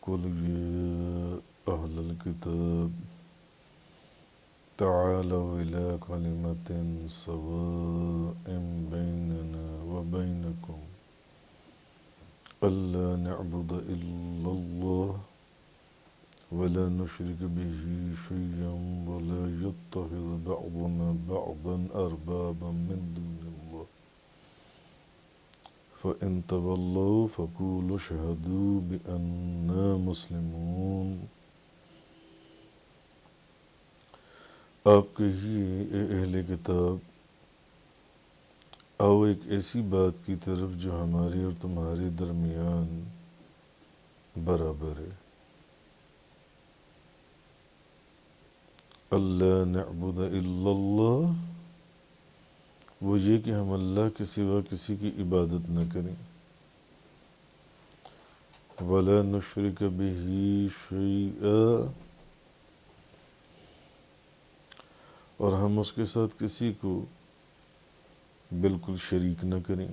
قل يا أهل الكتاب تعالوا إلى كلمة سواء بيننا وبينكم ألا نعبد إلا الله ولا نشرك به شيئا ولا يتخذ بعضنا بعضا أربابا من دون الله فإن تولوا فقولوا اشهدوا بأننا مسلمون۔ آپ کہیے اے اہل کتاب، آؤ ایک ایسی بات کی طرف جو ہمارے اور تمہارے درمیان برابر ہے۔ اللہ نعبد الا اللہ، وہ یہ کہ ہم اللہ کے سوا کسی کی عبادت نہ کریں، ولا نشرک بہ شیئا، اور ہم اس کے ساتھ کسی کو بالکل شریک نہ کریں،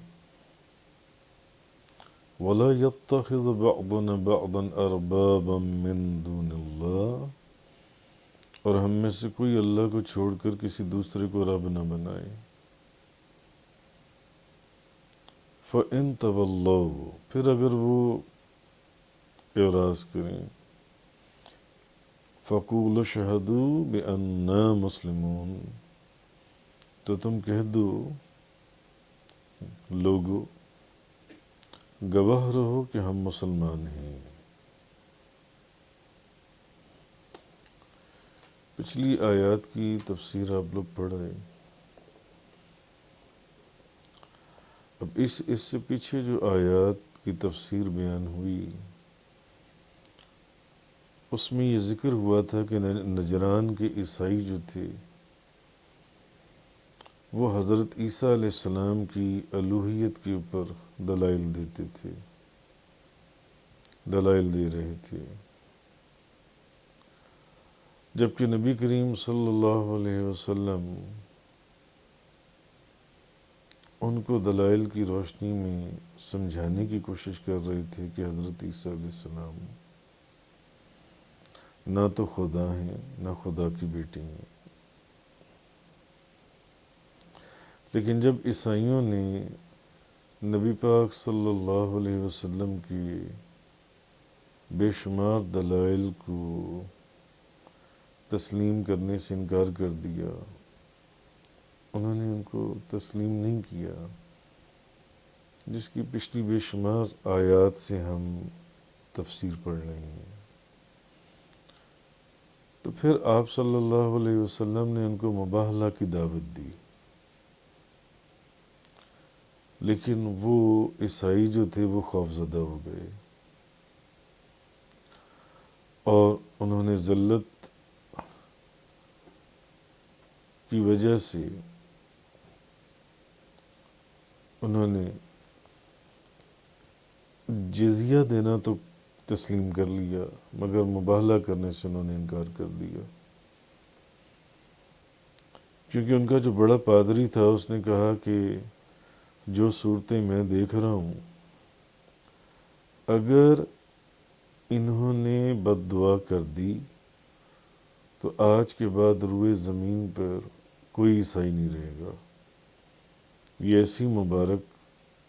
ولا يتخذ بعضنا بعضا اربابا من دون اللہ، اور ہم میں سے کوئی اللہ کو چھوڑ کر کسی دوسرے کو رب نہ بنائے۔ فَإِن تَوَلَّوْا، پھر اگر وہ اعراض کریں، فَقُولُوا اشْهَدُوا بِأَنَّا مُسْلِمُونَ، تو تم کہہ دو لوگو، گواہ رہو کہ ہم مسلمان ہیں۔ پچھلی آیات کی تفسیر آپ لوگ پڑھ رہے ہیں۔ اب اس سے پیچھے جو آیات کی تفسیر بیان ہوئی، اس میں یہ ذکر ہوا تھا کہ نجران کے عیسائی جو تھے وہ حضرت عیسیٰ علیہ السلام کی الوہیت کے اوپر دلائل دیتے تھے، دلائل دے رہے تھے، جبکہ نبی کریم صلی اللہ علیہ وسلم ان کو دلائل کی روشنی میں سمجھانے کی کوشش کر رہے تھے کہ حضرت عیسیٰ علیہ السلام نہ تو خدا ہیں نہ خدا کی بیٹی ہیں۔ لیکن جب عیسائیوں نے نبی پاک صلی اللہ علیہ وسلم کی بے شمار دلائل کو تسلیم کرنے سے انکار کر دیا، انہوں نے ان کو تسلیم نہیں کیا، جس کی پچھلی بے شمار آیات سے ہم تفسیر پڑھ رہے ہیں، تو پھر آپ صلی اللہ علیہ وسلم نے ان کو مباہلہ کی دعوت دی، لیکن وہ عیسائی جو تھے وہ خوفزدہ ہو گئے اور انہوں نے ذلت کی وجہ سے انہوں نے جزیہ دینا تو تسلیم کر لیا، مگر مباہلہ کرنے سے انہوں نے انکار کر دیا، کیونکہ ان کا جو بڑا پادری تھا اس نے کہا کہ جو صورتیں میں دیکھ رہا ہوں، اگر انہوں نے بد دعا کر دی تو آج کے بعد روئے زمین پر کوئی عیسائی نہیں رہے گا، یہ ایسی مبارک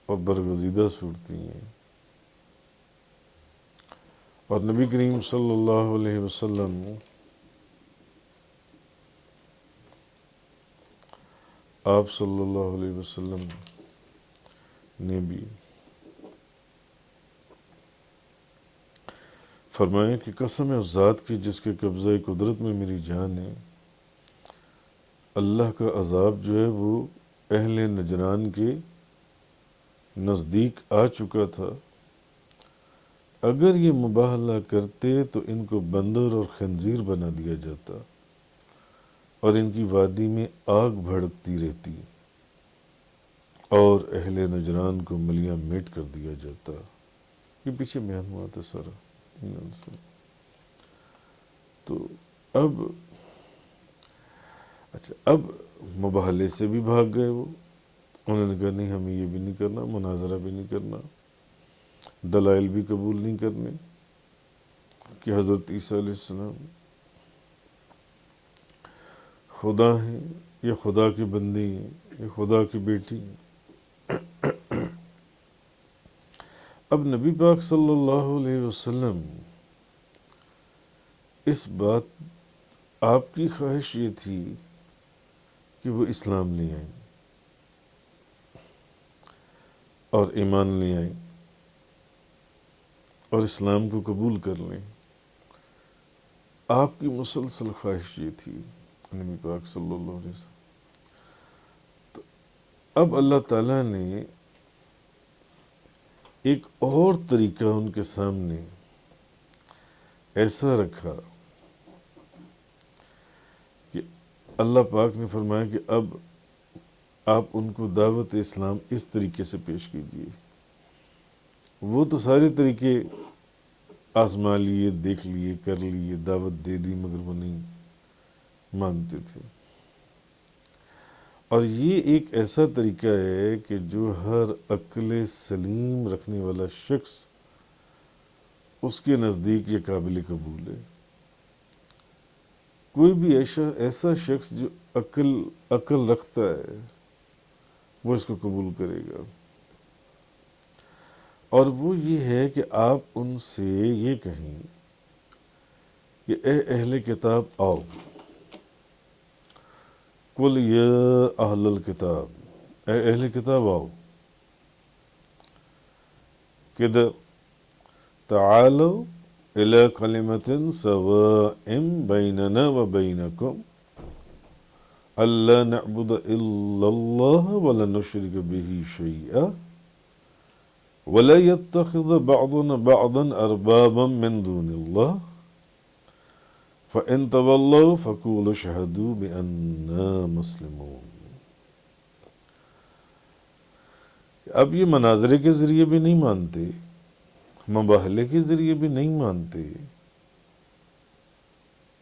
اور برگزیدہ صورتیں ہیں۔ اور نبی کریم صلی اللہ علیہ وسلم آپ صلی اللہ علیہ وسلم نے بھی فرمایا کہ قسم ہے اس ذات کی جس کے قبضہ قدرت میں میری جان ہے، اللہ کا عذاب جو ہے وہ اہل نجران کے نزدیک آ چکا تھا، اگر یہ مباہلہ کرتے تو ان کو بندر اور خنزیر بنا دیا جاتا اور ان کی وادی میں آگ بھڑکتی رہتی اور اہل نجران کو ملیاں میٹ کر دیا جاتا۔ یہ پیچھے بیان ہوا تھا سارا۔ تو اب مباہلے سے بھی بھاگ گئے وہ، انہوں نے کہا نہیں ہمیں یہ بھی نہیں کرنا، مناظرہ بھی نہیں کرنا، دلائل بھی قبول نہیں کرنے، کہ حضرت عیسیٰ علیہ السلام خدا ہیں، یہ خدا کی بندی ہیں، یہ خدا کی بیٹی ہیں۔ اب نبی پاک صلی اللہ علیہ وسلم اس بات، آپ کی خواہش یہ تھی کہ وہ اسلام لے آئیں اور ایمان لے آئیں اور اسلام کو قبول کر لیں۔ آپ کی مسلسل خواہش یہ تھی نبی پاک صلی اللہ علیہ وسلم۔ تو اب اللہ تعالیٰ نے ایک اور طریقہ ان کے سامنے ایسا رکھا کہ اللہ پاک نے فرمایا کہ اب آپ ان کو دعوت اسلام اس طریقے سے پیش کیجیے۔ وہ تو سارے طریقے آزما لیے، دیکھ لیے، کر لیے، دعوت دے دی، مگر وہ نہیں مانتے تھے۔ اور یہ ایک ایسا طریقہ ہے کہ جو ہر عقل سلیم رکھنے والا شخص اس کے نزدیک یہ قابل قبول ہے۔ کوئی بھی ایسا شخص جو عقل رکھتا ہے وہ اس کو قبول کرے گا، اور وہ یہ ہے کہ آپ ان سے یہ کہیں کہ اے اہل کتاب آؤ، قل یا اہل الکتاب، اے اہل کتاب آؤ، کدھر؟ تعالوا الی کلمۃ سواء بیننا و بینکم الا نعبد الا اللہ ولا نشرک بہ شیئا ولا يتخذ بعضنا بعضا اربابا من دون اللہ فَإِن تَوَلَّوْا فَقُولُوا اشْهَدُوا بِأَنَّا مُسْلِمُونَ۔ اب یہ مناظرے کے ذریعے بھی نہیں مانتے، مباہلے کے ذریعے بھی نہیں مانتے۔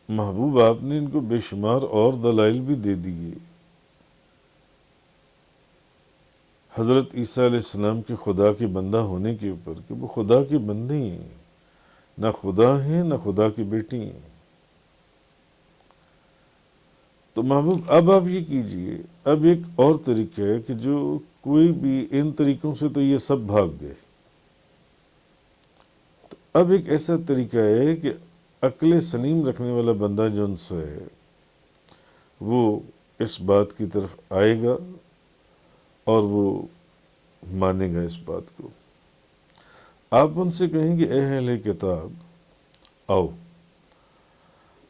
محبوب آپ نے ان کو بے شمار اور دلائل بھی دے دیے، حضرت عیسیٰ علیہ السلام کے خدا کے بندہ ہونے کے اوپر، کہ وہ خدا کے بندے ہیں، نہ خدا ہیں نہ خدا کی بیٹی ہیں۔ تو محبوب اب آپ یہ کیجئے، اب ایک اور طریقہ ہے کہ جو کوئی بھی ان طریقوں سے تو یہ سب بھاگ گئے، تو اب ایک ایسا طریقہ ہے کہ عقل سلیم رکھنے والا بندہ جو ان سے ہے وہ اس بات کی طرف آئے گا اور وہ مانے گا اس بات کو۔ آپ ان سے کہیں گے اے اہل کتاب آؤ،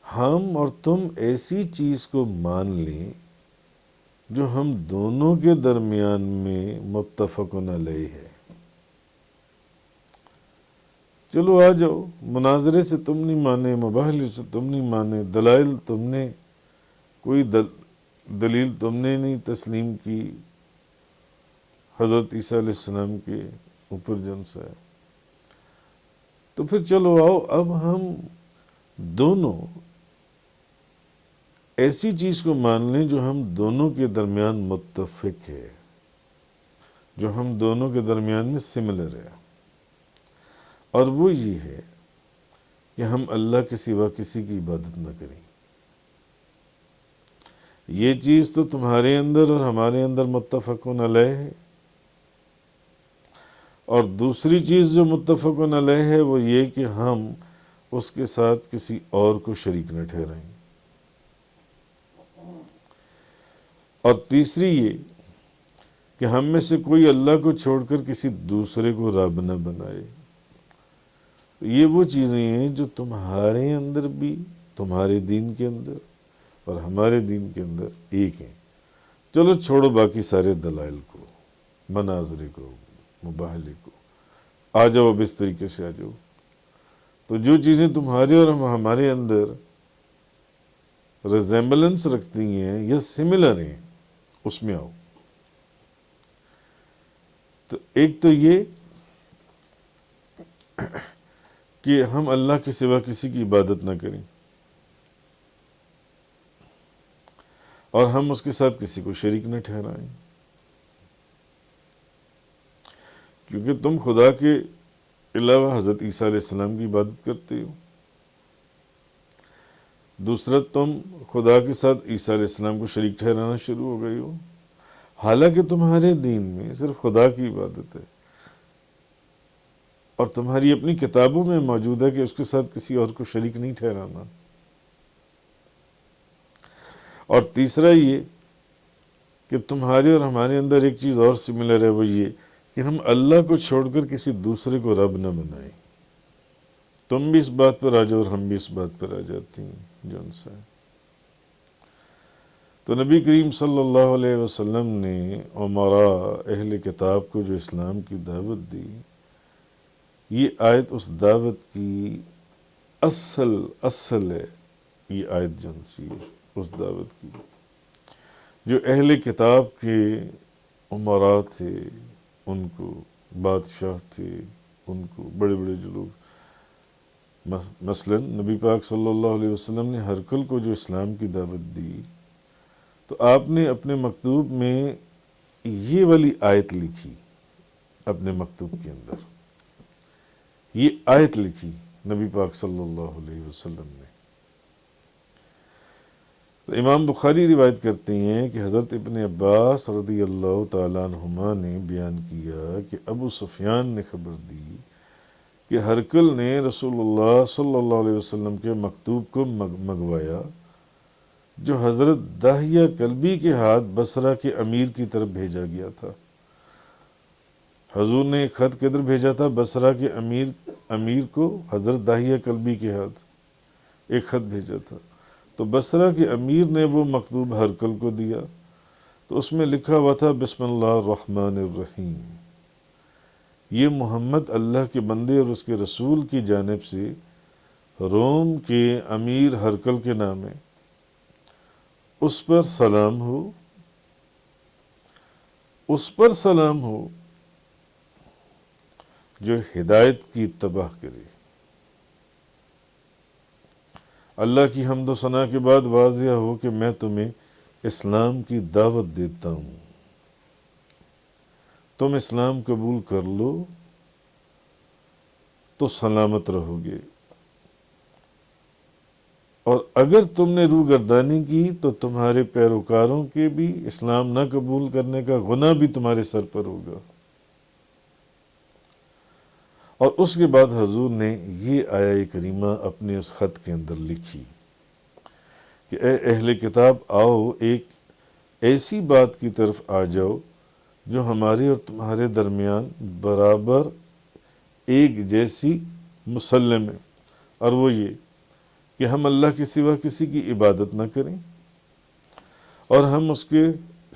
ہم اور تم ایسی چیز کو مان لیں جو ہم دونوں کے درمیان میں متفقن علیہ ہے۔ چلو آ جاؤ، مناظرے سے تم نہیں مانے، مباحثے سے تم نہیں مانے، دلائل تم نے کوئی دلیل تم نے نہیں تسلیم کی حضرت عیسیٰ علیہ السلام کے اوپر جن سے ہے، تو پھر چلو آؤ، اب ہم دونوں ایسی چیز کو مان لیں جو ہم دونوں کے درمیان متفق ہے، جو ہم دونوں کے درمیان میں سملر ہے، اور وہ یہ ہے کہ ہم اللہ کے سوا کسی کی عبادت نہ کریں۔ یہ چیز تو تمہارے اندر اور ہمارے اندر متفقن علیہ ہے، اور دوسری چیز جو متفقن علیہ ہے وہ یہ کہ ہم اس کے ساتھ کسی اور کو شریک نہ ٹھہرائیں، اور تیسری یہ کہ ہم میں سے کوئی اللہ کو چھوڑ کر کسی دوسرے کو رب نہ بنائے۔ یہ وہ چیزیں ہیں جو تمہارے اندر بھی، تمہارے دین کے اندر اور ہمارے دین کے اندر ایک ہیں۔ چلو چھوڑو باقی سارے دلائل کو، مناظرے کو، مباحلے کو، آ جاؤ اب اس طریقے سے آ جاؤ۔ تو جو چیزیں تمہارے اور ہمارے اندر ریزیمبلنس رکھتی ہیں یا سملر ہیں اس میں آؤ۔ تو ایک تو یہ کہ ہم اللہ کے سوا کسی کی عبادت نہ کریں، اور ہم اس کے ساتھ کسی کو شریک نہ ٹھہرائیں، کیونکہ تم خدا کے علاوہ حضرت عیسیٰ علیہ السلام کی عبادت کرتے ہو، دوسرا تم خدا کے ساتھ عیسیٰ علیہ السلام کو شریک ٹھہرانا شروع ہو گئی ہو، حالانکہ تمہارے دین میں صرف خدا کی عبادت ہے، اور تمہاری اپنی کتابوں میں موجود ہے کہ اس کے ساتھ کسی اور کو شریک نہیں ٹھہرانا۔ اور تیسرا یہ کہ تمہارے اور ہمارے اندر ایک چیز اور سملر ہے، وہ یہ کہ ہم اللہ کو چھوڑ کر کسی دوسرے کو رب نہ بنائیں۔ تم بھی اس بات پر آ جاؤ اور ہم بھی اس بات پر آ جاتی ہیں جو ان سے۔ تو نبی کریم صلی اللہ علیہ وسلم نے امراء اہل کتاب کو جو اسلام کی دعوت دی، یہ آیت اس دعوت کی اصل ہے، یہ آیت جو سی ہے اس دعوت کی۔ جو اہل کتاب کے امراء تھے، ان کو بادشاہ تھے، ان کو بڑے بڑے جو لوگ، مثلا نبی پاک صلی اللہ علیہ وسلم نے ہرقل کو جو اسلام کی دعوت دی، تو آپ نے اپنے مکتوب میں یہ والی آیت لکھی، اپنے مکتوب کے اندر یہ آیت لکھی نبی پاک صلی اللہ علیہ وسلم نے۔ تو امام بخاری روایت کرتے ہیں کہ حضرت ابن عباس رضی اللہ تعالیٰ عنہما نے بیان کیا کہ ابو سفیان نے خبر دی کہ ہرقل نے رسول اللہ صلی اللہ علیہ وسلم کے مکتوب کو منگوایا، جو حضرت داہیہ کلبی کے ہاتھ بصرہ کے امیر کی طرف بھیجا گیا تھا۔ حضور نے ایک خط کدھر بھیجا تھا؟ بصرہ کے امیر کو حضرت داہیہ کلبی کے ہاتھ ایک خط بھیجا تھا۔ تو بصرہ کے امیر نے وہ مکتوب ہرقل کو دیا، تو اس میں لکھا ہوا تھا بسم اللہ الرحمن الرحیم، یہ محمد اللہ کے بندے اور اس کے رسول کی جانب سے روم کے امیر ہرقل کے نام ہے، اس پر سلام ہو، اس پر سلام ہو جو ہدایت کی اتباع کرے۔ اللہ کی حمد و ثنا کے بعد واضح ہو کہ میں تمہیں اسلام کی دعوت دیتا ہوں، تم اسلام قبول کر لو تو سلامت رہو گے، اور اگر تم نے روگردانی کی تو تمہارے پیروکاروں کے بھی اسلام نہ قبول کرنے کا گناہ بھی تمہارے سر پر ہوگا۔ اور اس کے بعد حضور نے یہ آیہ کریمہ اپنے اس خط کے اندر لکھی کہ اے اہل کتاب، آؤ ایک ایسی بات کی طرف آ جاؤ جو ہمارے اور تمہارے درمیان برابر ایک جیسی مسلم ہے، اور وہ یہ کہ ہم اللہ کے سوا کسی کی عبادت نہ کریں، اور ہم اس کے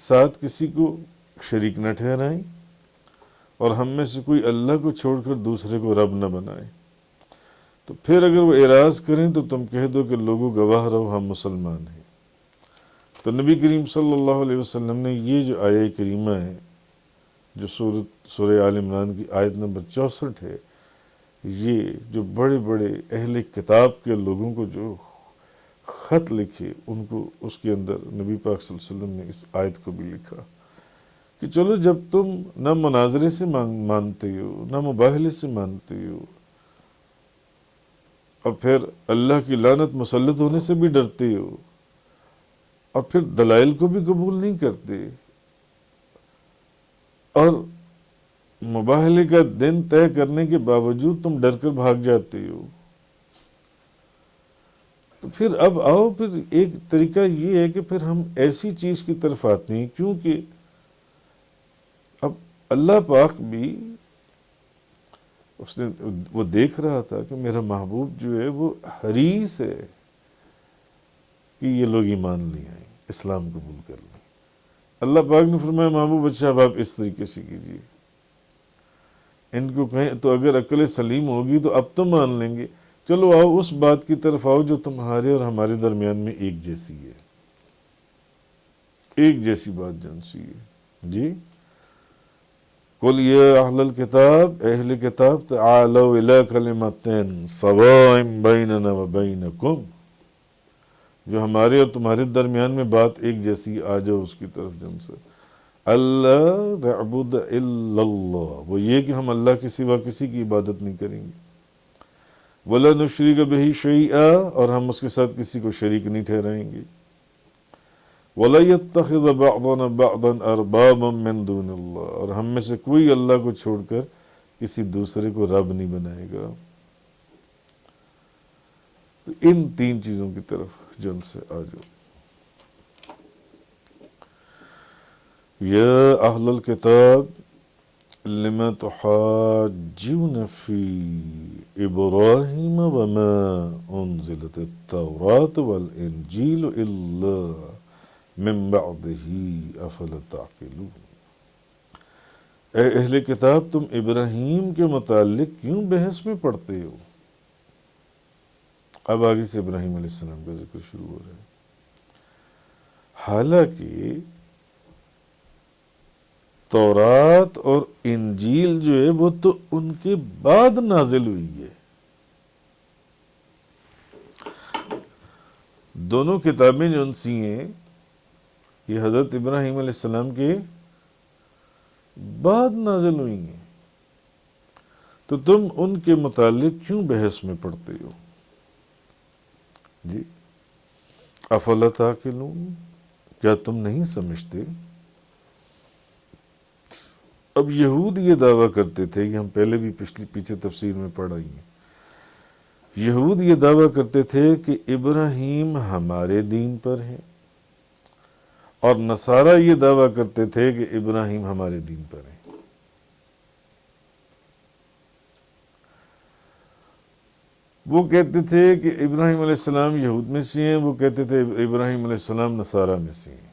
ساتھ کسی کو شریک نہ ٹھہرائیں، اور ہم میں سے کوئی اللہ کو چھوڑ کر دوسرے کو رب نہ بنائے۔ تو پھر اگر وہ اعراض کریں تو تم کہہ دو کہ لوگوں گواہ رہو ہم مسلمان ہیں۔ تو نبی کریم صلی اللہ علیہ وسلم نے یہ جو آیہ کریمہ ہے، جو سورہ آل عمران کی آیت نمبر 64 ہے، یہ جو بڑے بڑے اہل کتاب کے لوگوں کو جو خط لکھے، ان کو اس کے اندر نبی پاک صلی اللہ علیہ وسلم نے اس آیت کو بھی لکھا کہ چلو جب تم نہ مناظرے سے مانتے ہو، نہ مباہلے سے مانتے ہو، اور پھر اللہ کی لعنت مسلط ہونے سے بھی ڈرتے ہو، اور پھر دلائل کو بھی قبول نہیں کرتے، اور مباہلے کا دن طے کرنے کے باوجود تم ڈر کر بھاگ جاتے ہو، تو پھر اب آؤ، پھر ایک طریقہ یہ ہے کہ پھر ہم ایسی چیز کی طرف آتے ہیں، کیونکہ اب اللہ پاک بھی وہ دیکھ رہا تھا کہ میرا محبوب جو ہے وہ حریص ہے کہ یہ لوگ ایمان لے آئیں، اسلام قبول کر لیں۔ اللہ پاک نے فرمایا محبوب اچھا اب آپ اس طریقے سے کیجیے، ان کو کہیں تو اگر عقل سلیم ہوگی تو اب تو مان لیں گے، چلو آؤ اس بات کی طرف آؤ جو تمہارے اور ہمارے درمیان میں ایک جیسی ہے، ایک جیسی بات جن سی ہے۔ جی قل یا اہل الکتاب، اہل کتاب تعالوا الی کلمۃ سواء بیننا وبینکم، جو ہمارے اور تمہارے درمیان میں بات ایک جیسی، آ جاؤ اس کی طرف جن سے۔ اللہ نعبد الا اللہ، وہ یہ کہ ہم اللہ کے سوا کسی کی عبادت نہیں کریں گے۔ وَلَا نُشْرِكَ بِهِ شَيْئًا، اور ہم اس کے ساتھ کسی کو شریک نہیں ٹھہرائیں گے. وَلَا يَتَّخِذَ بَعْضُنَا بَعْضًا أَرْبَابًا مِّن دُونِ اللَّهِ، اور ہم میں سے کوئی اللہ کو چھوڑ کر کسی دوسرے کو رب نہیں بنائے گا. تو ان تین چیزوں کی طرف جلد سے آ جاؤ. یا اہل الکتاب لم تحاجون فی ابراہیم وما انزلت التوراۃ والانجیل الا من بعدہ افلا تعقلون. اے اہل کتاب، تم ابراہیم کے متعلق کیوں بحث میں پڑتے ہو؟ اب آگے سے ابراہیم علیہ السلام کا ذکر شروع ہو رہا ہے. حالانکہ تورات اور انجیل جو ہے وہ تو ان کے بعد نازل ہوئی ہے. دونوں کتابیں جو سی ہیں یہ حضرت ابراہیم علیہ السلام کے بعد نازل ہوئی ہیں. تو تم ان کے متعلق کیوں بحث میں پڑتے ہو؟ جی افلا تعقلون، کیا تم نہیں سمجھتے؟ اب یہود یہ دعویٰ کرتے تھے کہ ہم پہلے بھی پیچھے تفسیر میں پڑھ رہی ہیں. یہود یہ دعویٰ کرتے تھے کہ ابراہیم ہمارے دین پر ہے، اور نصارہ یہ دعویٰ کرتے تھے کہ ابراہیم ہمارے دین پر ہے. وہ کہتے تھے کہ ابراہیم علیہ السلام یہود میں سے ہیں، وہ کہتے تھے ابراہیم علیہ السلام نصارہ میں سے ہیں.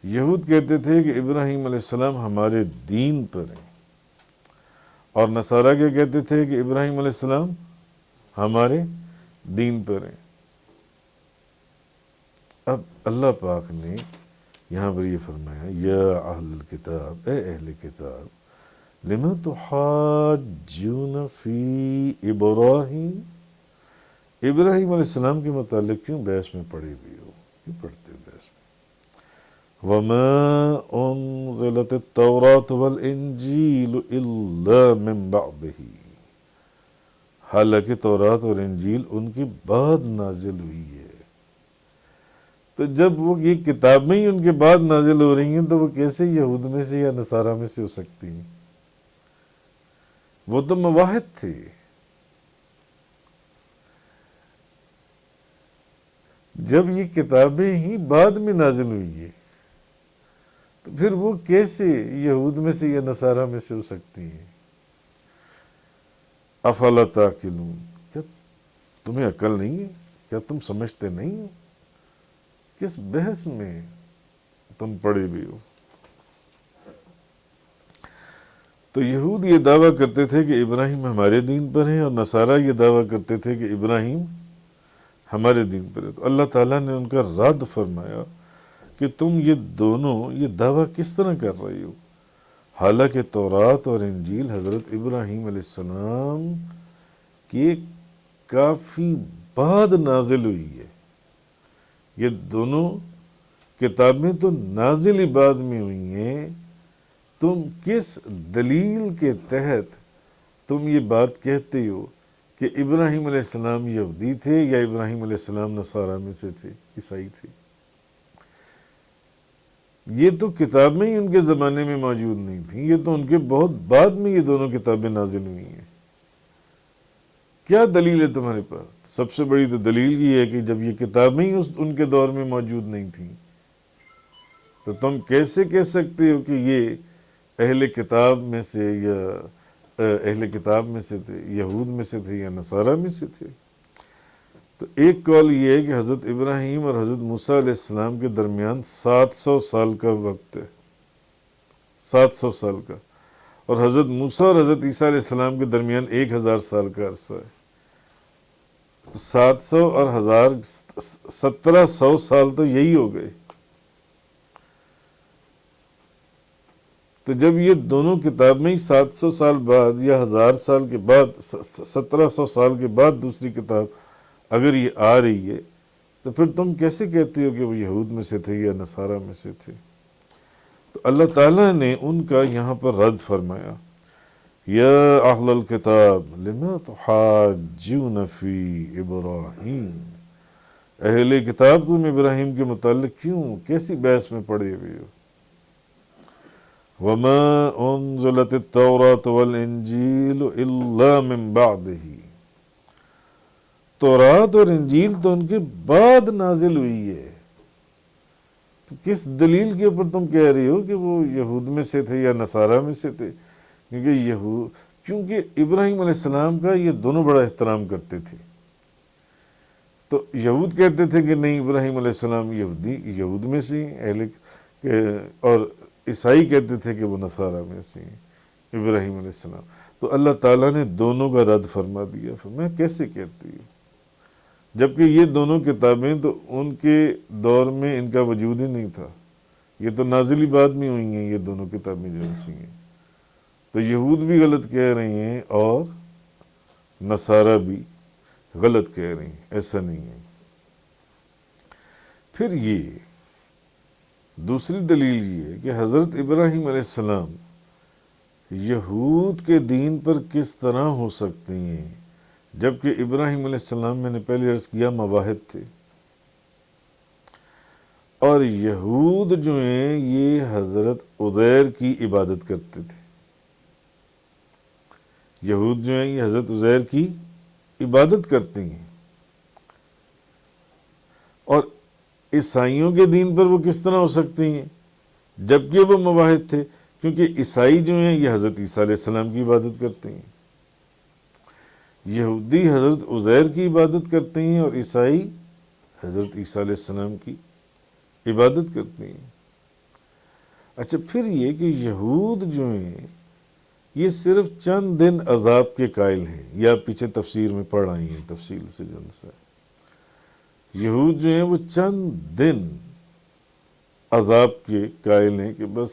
یہود کہتے تھے کہ ابراہیم علیہ السلام ہمارے دین پر ہیں، اور نصارہ کیا کہتے تھے کہ ابراہیم علیہ السلام ہمارے دین پر ہیں. اب اللہ پاک نے یہاں پر یہ فرمایا یا اہل الکتاب، اے اہل کتاب، لما تحاجون فی ابراہیم، ابراہیم علیہ السلام کے متعلق کیوں بحث میں پڑے ہوئے ہو، کیوں پڑھتے ہو بحث میں؟ وما انزلت التوراۃ والانجیل الا من بعدہ، حالانکہ تورات اور انجیل ان کے بعد نازل ہوئی ہے. تو جب وہ یہ کتابیں ہی ان کے بعد نازل ہو رہی ہیں تو وہ کیسے یہود میں سے یا نصارہ میں سے ہو سکتی ہیں؟ وہ تو مواحد تھے. جب یہ کتابیں ہی بعد میں نازل ہوئی ہیں تو پھر وہ کیسے یہود میں سے یا نصارہ میں سے ہو سکتی ہیں؟ افلا تعقلون، کیا تمہیں عقل نہیں ہے؟ کیا تم سمجھتے نہیں ہو؟ کس بحث میں تم پڑے ہوئے ہو؟ تو یہود یہ دعویٰ کرتے تھے کہ ابراہیم ہمارے دین پر ہیں، اور نصارہ یہ دعویٰ کرتے تھے کہ ابراہیم ہمارے دین پر ہے. تو اللہ تعالیٰ نے ان کا رد فرمایا کہ تم یہ دونوں یہ دعویٰ کس طرح کر رہے ہو، حالانکہ تورات اور انجیل حضرت ابراہیم علیہ السلام کے کافی بعد نازل ہوئی ہے. یہ دونوں کتابیں تو نازل ہی بعد میں ہوئی ہیں. تم کس دلیل کے تحت تم یہ بات کہتے ہو کہ ابراہیم علیہ السلام یہودی تھے یا ابراہیم علیہ السلام نصارہ میں سے تھے، عیسائی تھے؟ یہ تو کتابیں ہی ان کے زمانے میں موجود نہیں تھیں، یہ تو ان کے بہت بعد میں یہ دونوں کتابیں نازل ہوئی ہیں. کیا دلیل ہے تمہارے پاس؟ سب سے بڑی تو دلیل یہ ہے کہ جب یہ کتابیں ہی ان کے دور میں موجود نہیں تھیں تو تم کیسے کہہ سکتے ہو کہ یہ اہل کتاب میں سے یا اہل کتاب میں سے تھے، یہود میں سے تھے یا نصارہ میں سے تھے؟ تو ایک قول یہ ہے کہ حضرت ابراہیم اور حضرت موسیٰ علیہ السلام کے درمیان 700 سال کا وقت ہے، 700 سال کا، اور حضرت موسیٰ اور حضرت عیسیٰ علیہ السلام کے درمیان 1000 سال کا عرصہ ہے. تو 700 اور 1000 1700 سال تو یہی ہو گئے. تو جب یہ دونوں کتابیں ہی 700 سال بعد یا 1000 سال کے بعد 1700 سال کے بعد دوسری کتاب اگر یہ آ رہی ہے تو پھر تم کیسے کہتے ہو کہ وہ یہود میں سے تھے یا نصارہ میں سے تھے؟ تو اللہ تعالیٰ نے ان کا یہاں پر رد فرمایا یا اہل الکتاب لما تحاجون فی ابراہیم، اہل کتاب تم ابراہیم کے متعلق کیوں کیسی بحث میں پڑے ہوئے ہو؟ وما انزلت التوراۃ والانجیل الا من بعدہ، تورات اور انجیل تو ان کے بعد نازل ہوئی ہے، تو کس دلیل کے اوپر تم کہہ رہی ہو کہ وہ یہود میں سے تھے یا نصارہ میں سے تھے؟ کیونکہ ابراہیم علیہ السلام کا یہ دونوں بڑا احترام کرتے تھے، تو یہود کہتے تھے کہ نہیں ابراہیم علیہ السلام یہود میں سے اور عیسائی کہتے تھے کہ وہ نصارہ میں سے ابراہیم علیہ السلام، تو اللہ تعالیٰ نے دونوں کا رد فرما دیا۔ میں کیسے کہتی ہوں، جبکہ یہ دونوں کتابیں تو ان کے دور میں ان کا وجود ہی نہیں تھا، یہ تو نازلی بعد میں ہوئی ہیں یہ دونوں کتابیں جو ایسی ہیں، تو یہود بھی غلط کہہ رہے ہیں اور نصارہ بھی غلط کہہ رہے ہیں، ایسا نہیں ہے۔ پھر یہ دوسری دلیل یہ ہے کہ حضرت ابراہیم علیہ السلام یہود کے دین پر کس طرح ہو سکتے ہیں، جبکہ ابراہیم علیہ السلام میں نے پہلے عرض کیا مواحد تھے، اور یہود جو ہیں یہ حضرت عزیر کی عبادت کرتے تھے، یہود جو ہیں یہ حضرت عزیر کی عبادت کرتے ہیں، اور عیسائیوں کے دین پر وہ کس طرح ہو سکتے ہیں جبکہ وہ مواحد تھے، کیونکہ عیسائی جو ہیں یہ حضرت عیسیٰ علیہ السلام کی عبادت کرتے ہیں، یہودی حضرت عزیر کی عبادت کرتے ہیں اور عیسائی حضرت عیسیٰ علیہ السلام کی عبادت کرتے ہیں۔ اچھا، پھر یہ کہ یہود جو ہیں یہ صرف چند دن عذاب کے قائل ہیں، یا پیچھے تفسیر میں پڑھ آئی ہیں تفصیل سے جن سے، یہود جو ہیں وہ چند دن عذاب کے قائل ہیں کہ بس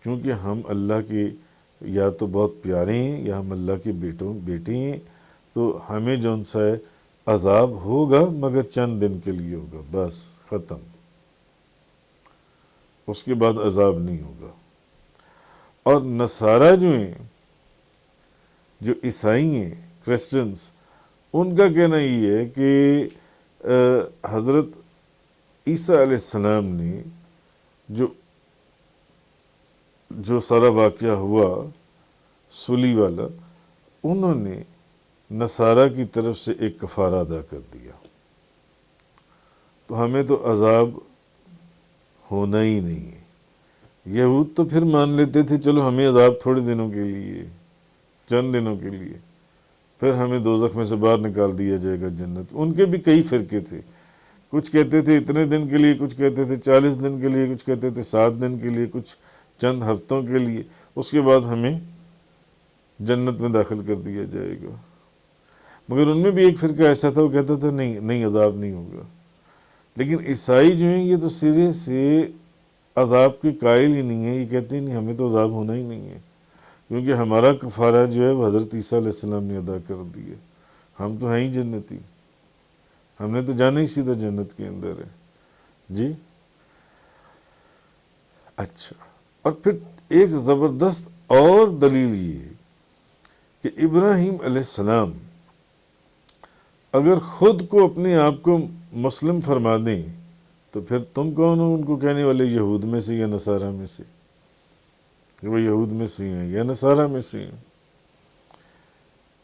چونکہ ہم اللہ کے یا تو بہت پیارے ہیں یا ہم اللہ کے بیٹے ہیں، تو ہمیں جون سا ہے عذاب ہوگا مگر چند دن کے لیے ہوگا، بس ختم، اس کے بعد عذاب نہیں ہوگا۔ اور نصارہ جو ہیں، جو عیسائی ہیں، کرسچنز، ان کا کہنا یہ ہے کہ حضرت عیسیٰ علیہ السلام نے جو سارا واقعہ ہوا سولی والا، انہوں نے نصارہ کی طرف سے ایک کفارہ ادا کر دیا، تو ہمیں تو عذاب ہونا ہی نہیں ہے۔ یہود تو پھر مان لیتے تھے چلو ہمیں عذاب تھوڑے دنوں کے لیے، چند دنوں کے لیے، پھر ہمیں دوزخ میں سے باہر نکال دیا جائے گا جنت۔ ان کے بھی کئی فرقے تھے، کچھ کہتے تھے اتنے دن کے لیے، کچھ کہتے تھے 40 دن کے لیے، کچھ کہتے تھے 7 دن کے لیے، کچھ چند ہفتوں کے لیے، اس کے بعد ہمیں جنت میں داخل کر دیا جائے گا۔ مگر ان میں بھی ایک فرقہ ایسا تھا وہ کہتا تھا نہیں عذاب نہیں ہوگا۔ لیکن عیسائی جو ہیں یہ تو سرے سے عذاب کے قائل ہی نہیں ہیں، یہ کہتے ہیں نہیں ہمیں تو عذاب ہونا ہی نہیں ہے، کیونکہ ہمارا کفارہ جو ہے وہ حضرت عیسیٰ علیہ السلام نے ادا کر دی ہے، ہم تو ہیں ہی جنتی، ہم نے تو جانا ہی سیدھا جنت کے اندر ہے جی۔ اچھا، اور پھر ایک زبردست اور دلیل یہ ہے کہ ابراہیم علیہ السلام اگر خود کو اپنے آپ کو مسلم فرما دیں تو پھر تم کون ہو ان کو کہنے والے یہود میں سے یا نصارہ میں سے، کہ وہ یہود میں سے ہیں یا نصارہ میں سے ہیں؟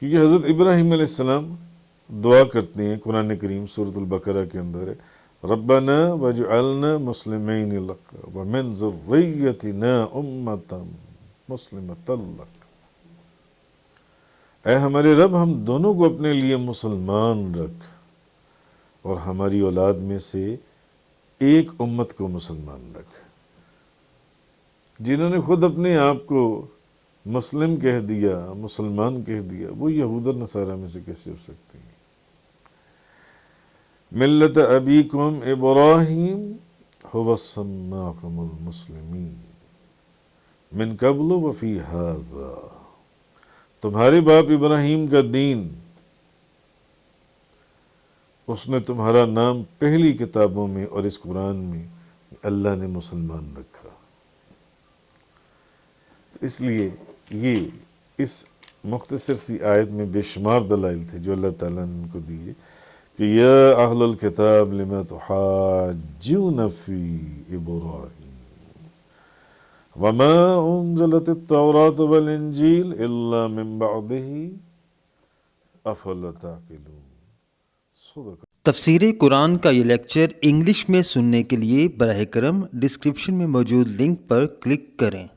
کیونکہ حضرت ابراہیم علیہ السلام دعا کرتے ہیں، قرآن کریم سورۃ البقرہ کے اندر ہے، ربنا وجعلنا مسلمین لک ومن ذریتنا امۃ مسلمۃ لک، اے ہمارے رب ہم دونوں کو اپنے لیے مسلمان رکھ اور ہماری اولاد میں سے ایک امت کو مسلمان رکھ۔ جنہوں نے خود اپنے آپ کو مسلم کہہ دیا، مسلمان کہہ دیا، وہ یہود اور نصارہ میں سے کیسے ہو سکتے ہیں؟ ملت ابیکم ابراہیم هو سماکم المسلمین من قبل وفی ھذا، تمہارے باپ ابراہیم کا دین، اس نے تمہارا نام پہلی کتابوں میں اور اس قرآن میں اللہ نے مسلمان رکھا۔ اس لیے یہ اس مختصر سی آیت میں بے شمار دلائل تھے جو اللہ تعالیٰ نے ان کو دیے کہ یا اہل الکتاب لما تحاجون فی ابراہیم وما انزلت التوراۃ والانجیل الا من بعدہ افلا تعقلون۔ صدق۔ تفسیر قرآن کا یہ لیکچر انگلش میں سننے کے لیے براہ کرم ڈسکرپشن میں موجود لنک پر کلک کریں۔